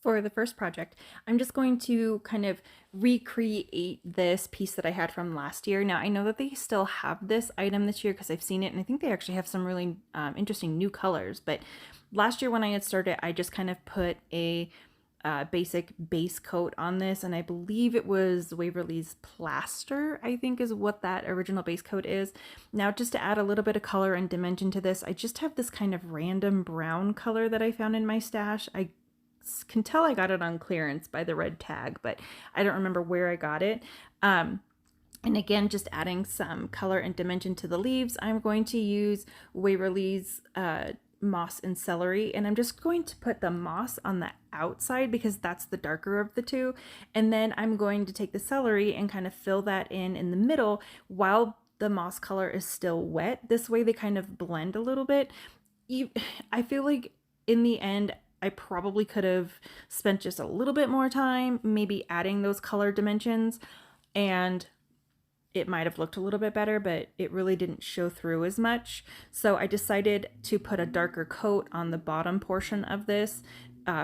For the first project, I'm just going to kind of recreate this piece that I had from last year. Now, I know that they still have this item this year because I've seen it, and I think they actually have some really interesting new colors. But last year when I had started, I just kind of put a basic base coat on this, and I believe it was Waverly's Plaster, I think is what that original base coat is. Now, just to add a little bit of color and dimension to this, I just have this kind of random brown color that I found in my stash. I can tell I got it on clearance by the red tag, but I don't remember where I got it. And again, just adding some color and dimension to the leaves, I'm going to use Waverly's moss and celery, and I'm just going to put the moss on the outside because that's the darker of the two. And then I'm going to take the celery and kind of fill that in the middle while the moss color is still wet. This way they kind of blend a little bit. I feel like in the end, I probably could have spent just a little bit more time, maybe adding those color dimensions, and it might have looked a little bit better, but it really didn't show through as much. So I decided to put a darker coat on the bottom portion of this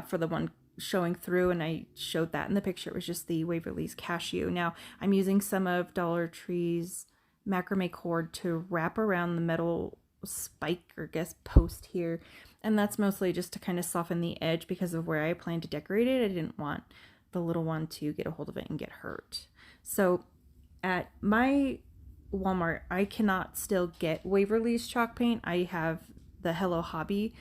for the one showing through, and I showed that in the picture. It was just the Waverly's Cashew. Now I'm using some of Dollar Tree's macrame cord to wrap around the metal spike or guess post here, and that's mostly just to kind of soften the edge because of where I plan to decorate it. I didn't want the little one to get a hold of it and get hurt. So at my Walmart, I cannot still get Waverly's chalk paint. I have the Hello Hobby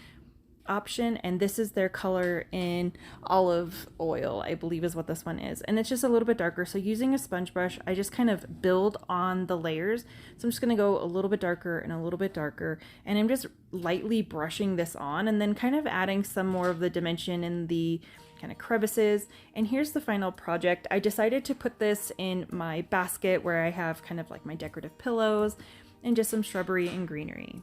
option, and this is their color in olive oil, I believe is what this one is, and it's just a little bit darker. So using a sponge brush, I just kind of build on the layers. So I'm just going to go a little bit darker and a little bit darker, and I'm just lightly brushing this on and then kind of adding some more of the dimension in the kind of crevices. And here's the final project. I decided to put this in my basket where I have kind of like my decorative pillows and just some shrubbery and greenery.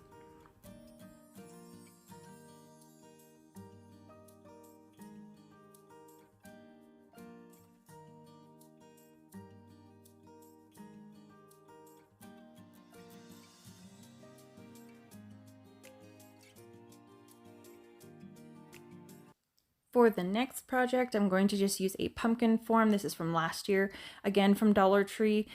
For the next project, I'm going to just use a pumpkin form. This is from last year, again from Dollar Tree.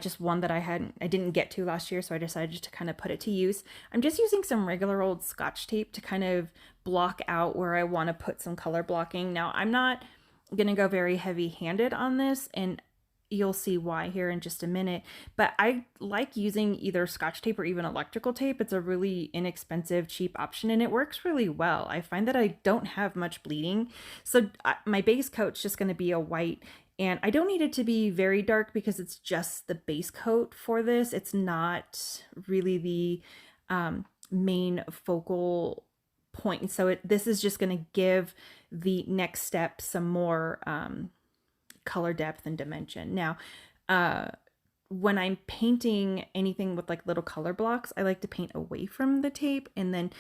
Just one that I didn't get to last year, so I decided to kind of put it to use. I'm just using some regular old Scotch tape to kind of block out where I want to put some color blocking. Now, I'm not going to go very heavy-handed on this, and you'll see why here in just a minute, but I like using either Scotch tape or even electrical tape. It's a really inexpensive, cheap option, and it works really well. I find that I don't have much bleeding, so my base coat's just going to be a white, and I don't need it to be very dark because it's just the base coat for this. It's not really the main focal point, so this is just going to give the next step some more color depth and dimension. Now, when I'm painting anything with like little color blocks, I like to paint away from the tape, and then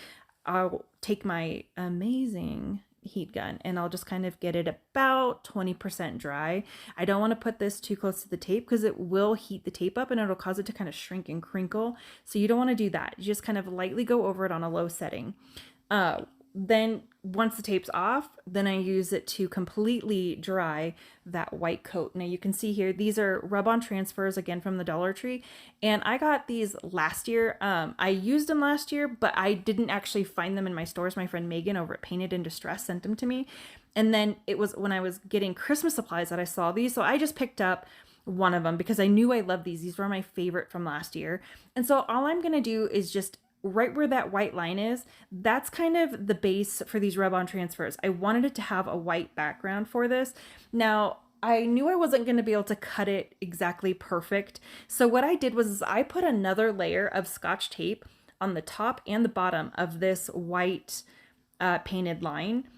I'll take my amazing heat gun and I'll just kind of get it about 20% dry. I don't want to put this too close to the tape because it will heat the tape up and it'll cause it to kind of shrink and crinkle. So you don't want to do that. You just kind of lightly go over it on a low setting. Then once the tape's off, then I use it to completely dry that white coat. Now you can see here, these are rub-on transfers again from the Dollar Tree. And I got these last year. I used them last year, but I didn't actually find them in my stores. My friend Megan over at Painted in Distress sent them to me. And then it was when I was getting Christmas supplies that I saw these. So I just picked up one of them because I knew I loved these. These were my favorite from last year. And so all I'm going to do is just right where that white line is, that's kind of the base for these rub-on transfers. I wanted it to have a white background for this. Now, I knew I wasn't going to be able to cut it exactly perfect. So what I did was I put another layer of Scotch tape on the top and the bottom of this white painted line.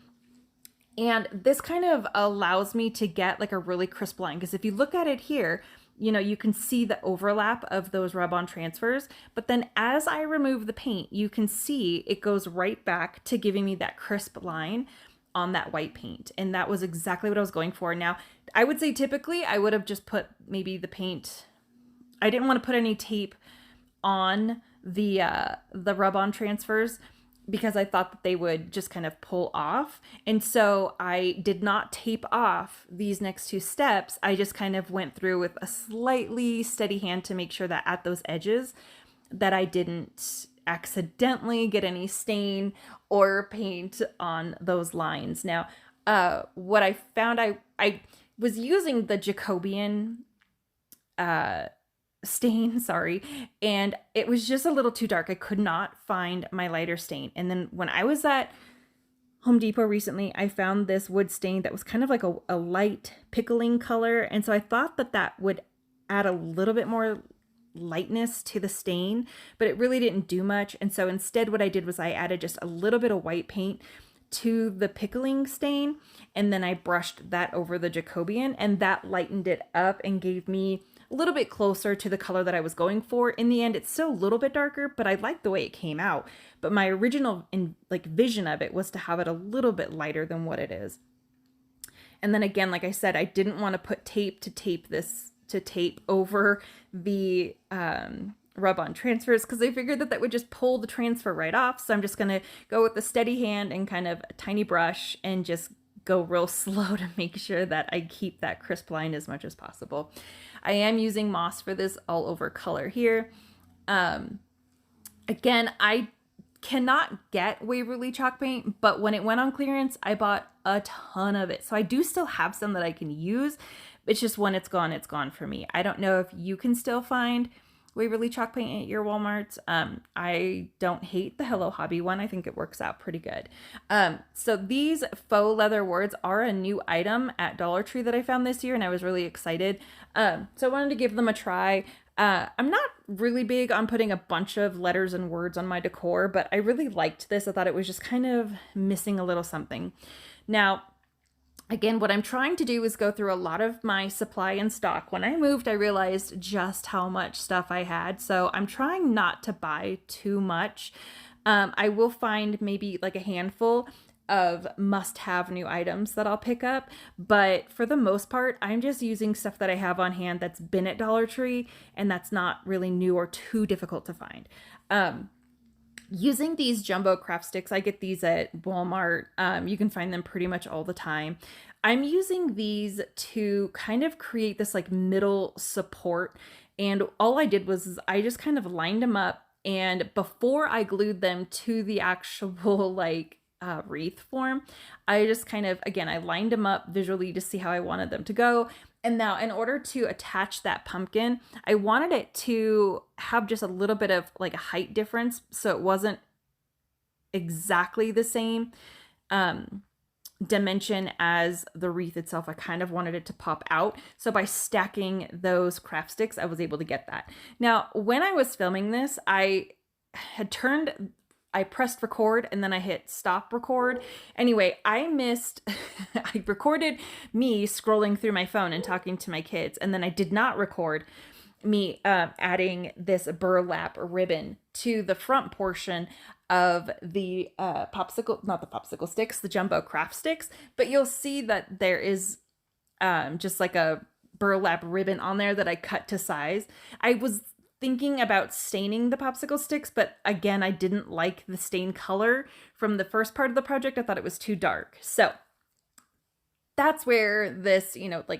And this kind of allows me to get like a really crisp line, because if you look at it here, you know, you can see the overlap of those rub-on transfers, but then as I remove the paint, you can see it goes right back to giving me that crisp line on that white paint. And that was exactly what I was going for. Now, I would say typically I would have just put maybe the paint, I didn't want to put any tape on the rub-on transfers because I thought that they would just kind of pull off. And so I did not tape off these next two steps. I just kind of went through with a slightly steady hand to make sure that at those edges that I didn't accidentally get any stain or paint on those lines. Now, what I found, I was using the Jacobian stain, sorry, and it was just a little too dark. I could not find my lighter stain. And then when I was at Home Depot recently, I found this wood stain that was kind of like a light pickling color. And so I thought that that would add a little bit more lightness to the stain, but it really didn't do much. And so instead what I did was I added just a little bit of white paint to the pickling stain, and then I brushed that over the Jacobian, and that lightened it up and gave me a little bit closer to the color that I was going for. In the end, it's still a little bit darker, but I like the way it came out. But my original vision of it was to have it a little bit lighter than what it is. And then again, like I said, I didn't want to put tape over the rub-on transfers because I figured that would just pull the transfer right off. So I'm just going to go with the steady hand and kind of a tiny brush and just go real slow to make sure that I keep that crisp line as much as possible. I am using moss for this all over color here. Again, I cannot get Waverly chalk paint, but when it went on clearance, I bought a ton of it. So I do still have some that I can use. It's just when it's gone for me. I don't know if you can still find Waverly chalk paint at your Walmarts. I don't hate the Hello Hobby one. I think it works out pretty good. So these faux leather words are a new item at Dollar Tree that I found this year, and I was really excited. So I wanted to give them a try. I'm not really big on putting a bunch of letters and words on my decor, but I really liked this. I thought it was just kind of missing a little something. Now, again, what I'm trying to do is go through a lot of my supply and stock. When I moved, I realized just how much stuff I had. So I'm trying not to buy too much. I will find maybe like a handful of must-have new items that I'll pick up. But for the most part, I'm just using stuff that I have on hand that's been at Dollar Tree and that's not really new or too difficult to find. Using these jumbo craft sticks, I get these at Walmart. You can find them pretty much all the time. I'm using these to kind of create this like middle support. And all I did was I just kind of lined them up. And before I glued them to the actual wreath form, I just kind of, again, I lined them up visually to see how I wanted them to go. And now in order to attach that pumpkin, I wanted it to have just a little bit of like a height difference. So it wasn't exactly the same dimension as the wreath itself. I kind of wanted it to pop out. So by stacking those craft sticks, I was able to get that. Now, when I was filming this, I pressed record and then I hit stop record. Anyway, I recorded me scrolling through my phone and talking to my kids. And then I did not record me adding this burlap ribbon to the front portion of the not the popsicle sticks, the jumbo craft sticks. But you'll see that there is just like a burlap ribbon on there that I cut to size. I was thinking about staining the popsicle sticks, but again, I didn't like the stain color from the first part of the project. I thought it was too dark. So that's where this,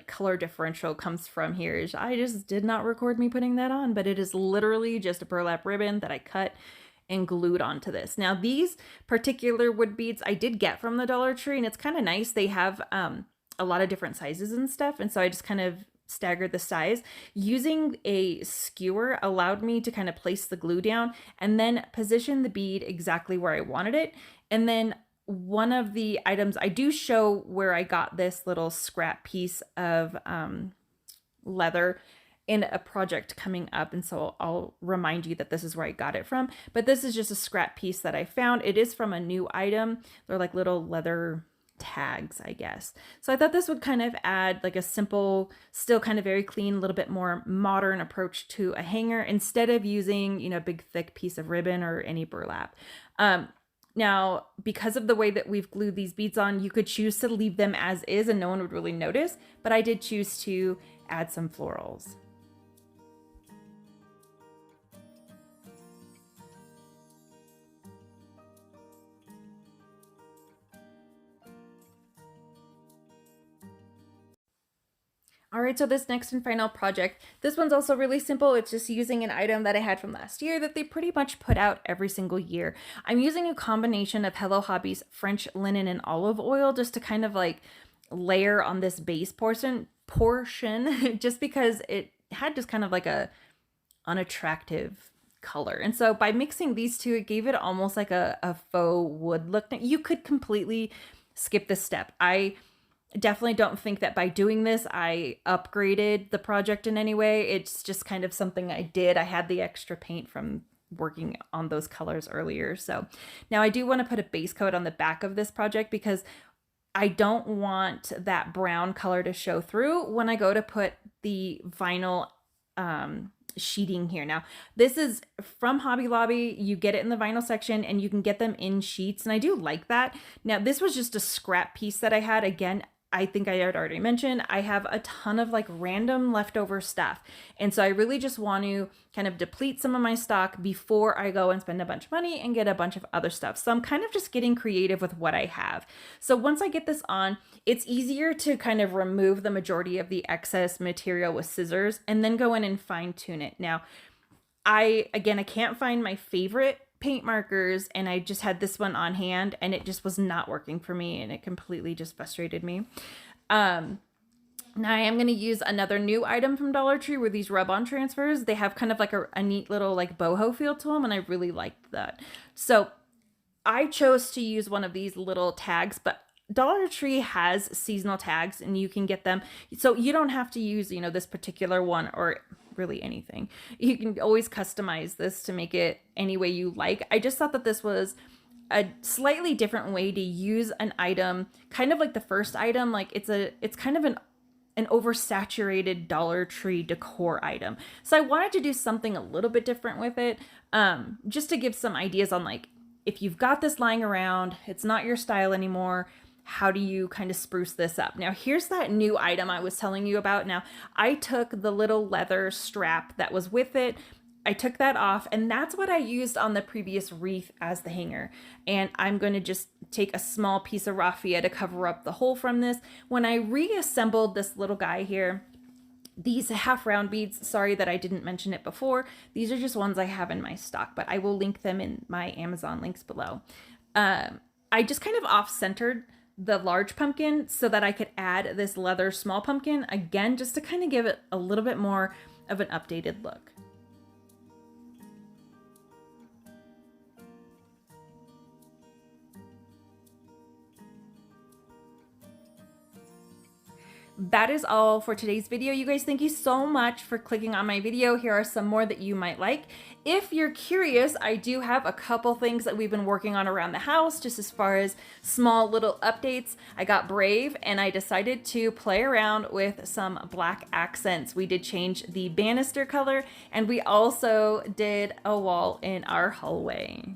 color differential comes from here. Is I just did not record me putting that on, but it is literally just a burlap ribbon that I cut and glued onto this. Now, these particular wood beads I did get from the Dollar Tree, and it's kind of nice. They have a lot of different sizes and stuff, and so I just kind of staggered the size. Using a skewer allowed me to kind of place the glue down and then position the bead exactly where I wanted it. And then one of the items, I do show where I got this little scrap piece of leather in a project coming up, and so I'll remind you that this is where I got it from. But this is just a scrap piece that I found. It is from a new item. They're like little leather tags, I guess. So I thought this would kind of add like a simple, still kind of very clean, a little bit more modern approach to a hanger instead of using, you know, a big thick piece of ribbon or any burlap. Now, because of the way that we've glued these beads on, you could choose to leave them as is and no one would really notice, but I did choose to add some florals. All right, so this next and final project, this one's also really simple. It's just using an item that I had from last year that they pretty much put out every single year. I'm using a combination of Hello Hobby's French linen and olive oil just to kind of like layer on this base portion just because it had just kind of like a unattractive color. And so by mixing these two, it gave it almost like a faux wood look. You could completely skip this step. I definitely don't think that by doing this, I upgraded the project in any way. It's just kind of something I did. I had the extra paint from working on those colors earlier. So now I do want to put a base coat on the back of this project because I don't want that brown color to show through when I go to put the vinyl sheeting here. Now, this is from Hobby Lobby. You get it in the vinyl section and you can get them in sheets. And I do like that. Now, this was just a scrap piece that I had. Again, I think I had already mentioned, I have a ton of like random leftover stuff. And so I really just want to kind of deplete some of my stock before I go and spend a bunch of money and get a bunch of other stuff. So I'm kind of just getting creative with what I have. So once I get this on, it's easier to kind of remove the majority of the excess material with scissors and then go in and fine tune it. Now, I can't find my favorite paint markers and I just had this one on hand and it just was not working for me and it completely just frustrated me. Now I am going to use another new item from Dollar Tree where these rub-on transfers, they have kind of like a neat little like boho feel to them and I really liked that. So I chose to use one of these little tags, but Dollar Tree has seasonal tags and you can get them. So you don't have to use, you know, this particular one or really anything. You can always customize this to make it any way you like. I just thought that this was a slightly different way to use an item, kind of like the first item. Like it's kind of an oversaturated Dollar Tree decor item. So I wanted to do something a little bit different with it, just to give some ideas on like, if you've got this lying around, it's not your style anymore, how do you kind of spruce this up? Now, here's that new item I was telling you about. Now, I took the little leather strap that was with it. I took that off, and that's what I used on the previous wreath as the hanger. And I'm going to just take a small piece of raffia to cover up the hole from this. When I reassembled this little guy here, these half round beads, sorry that I didn't mention it before, these are just ones I have in my stock, but I will link them in my Amazon links below. I just kind of off-centered the large pumpkin so that I could add this leather small pumpkin again, just to kind of give it a little bit more of an updated look. That is all for today's video. You guys, thank you so much for clicking on my video. Here are some more that you might like. If you're curious, I do have a couple things that we've been working on around the house, just as far as small little updates. I got brave and I decided to play around with some black accents. We did change the banister color and we also did a wall in our hallway.